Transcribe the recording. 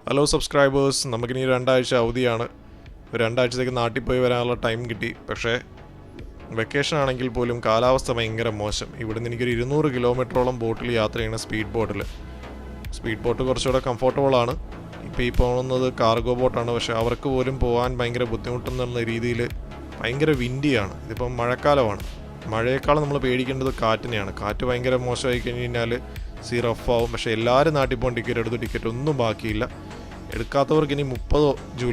Hello subscribers, നമുക്കിനി 2 ആഴ്ച അവധിയാണ്. 2 ആഴ്ചത്തേക്ക് നാട്ടിൽ പോയി വരാനുള്ള ടൈം കിട്ടി. പക്ഷേ വെക്കേഷൻ ആണെങ്കിൽ പോലും കാലാവസ്ഥ ഭയങ്കര മോശം. ഇവിടുന്ന് എനിക്കൊരു 200 കിലോമീറ്ററോളം ബോട്ടിൽ യാത്ര ചെയ്യണം. സ്പീഡ് ബോട്ട് കുറച്ചുകൂടെ കംഫർട്ടബിളാണ്. ഇപ്പോൾ ഈ പോകുന്നത് കാർഗോ ബോട്ടാണ്. പക്ഷേ അവർക്ക് പോലും പോകാൻ ഭയങ്കര ബുദ്ധിമുട്ടെന്നുള്ള രീതിയിൽ ഭയങ്കര വിൻഡിയാണ്. ഇതിപ്പം മഴക്കാലമാണ്. മഴയേക്കാളും നമ്മൾ പേടിക്കേണ്ടത് കാറ്റിനെയാണ്. കാറ്റ് ഭയങ്കര മോശമായി കഴിഞ്ഞ് കഴിഞ്ഞാൽ സീ റഫാവും. പക്ഷേ എല്ലാവരും നാട്ടിൽ പോകാൻ ടിക്കറ്റ് ഒന്നും ബാക്കിയില്ല. എടുക്കാത്തവർക്ക് ഇനി 30 ജൂലൈ